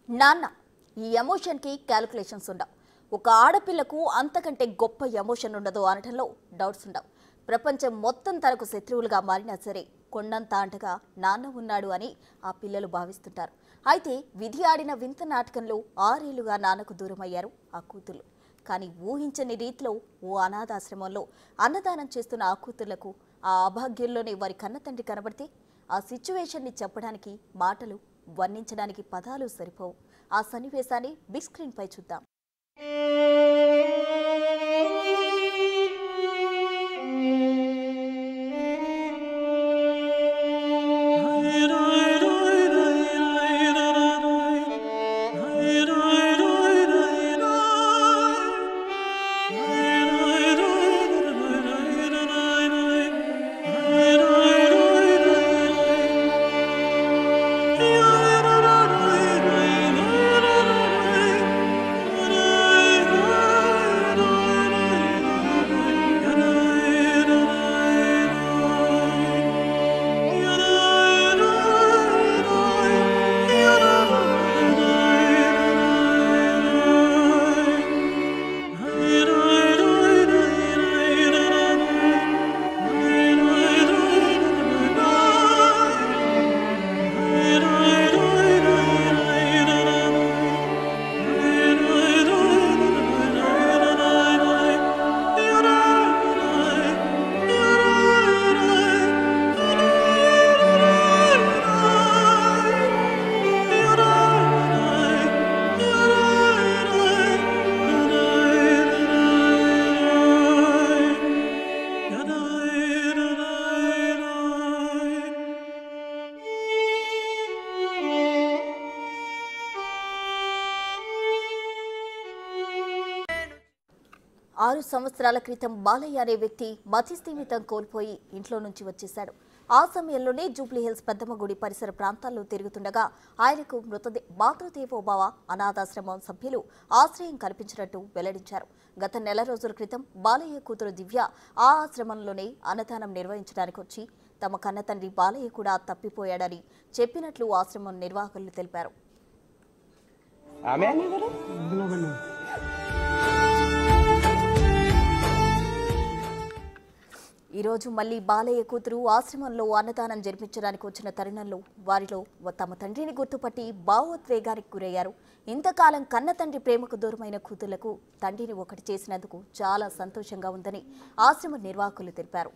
నాన్న ఈ ఎమోషన్ కి క్యాలిక్యులేషన్స్ ఉండవు. ఒక ఆడపిల్లకు అంతకంటే గొప్ప ఎమోషన్ ఉండదు అనటంలో డౌట్స్ ఉండవు. ప్రపంచం మొత్తం తనకు శత్రువులుగా మారినా సరే కొండంత అంటగా నాన్న ఉన్నాడు అని ఆ పిల్లలు భావిస్తుంటారు. అయితే విధి ఆడిన వింత నాటకంలో 6 ఏళ్లుగా నాన్నకు దూరమయ్యారు ఆ కూతుళ్ళు. కానీ ఊహించని రీతిలో ఓ అనాథాశ్రమంలో అన్నదానం చేస్తున్న ఆ కూతుళ్లకు ఆ అభాగ్యంలోనే వారి కన్నతండ్రి కనబడితే ఆ సిచ్యువేషన్ని చెప్పడానికి మాటలు, వర్ణించడానికి పదాలు సరిపోవు. ఆ సన్నివేశాన్ని బిగ్ స్క్రీన్ పై చూద్దాం. ఆరు సంవత్సరాల క్రితం బాలయ్య అనే వ్యక్తి మతిస్థిమితం కోల్పోయి ఇంట్లో నుంచి వచ్చేశాడు. ఆ సమయంలోనే జూబ్లీహిల్స్ పెద్దమ్మగుడి పరిసర ప్రాంతాల్లో తిరుగుతుండగా ఆయనకు మాతృదేవోభవ అనాథాశ్రమం సభ్యులు ఆశ్రయం కల్పించినట్టు వెల్లడించారు. గత నెల రోజుల క్రితం బాలయ్య కూతురు దివ్య ఆ ఆశ్రమంలోనే అన్నదానం నిర్వహించడానికి వచ్చి తమ కన్నతండ్రి బాలయ్య కూడా తప్పిపోయాడని చెప్పినట్లు ఆశ్రమం నిర్వాహకులు తెలిపారు. ఈరోజు మళ్లీ బాలయ్య కూతురు ఆశ్రమంలో అన్నదానం జరిపించడానికి వచ్చిన తరుణంలో వారిలో తమ తండ్రిని గుర్తుపట్టి భావోద్వేగానికి గురయ్యారు. ఇంతకాలం కన్న తండ్రి ప్రేమకు దూరమైన కూతుళ్లకు తండ్రిని ఒకటి చేసినందుకు చాలా సంతోషంగా ఉందని ఆశ్రమ నిర్వాహకులు తెలిపారు.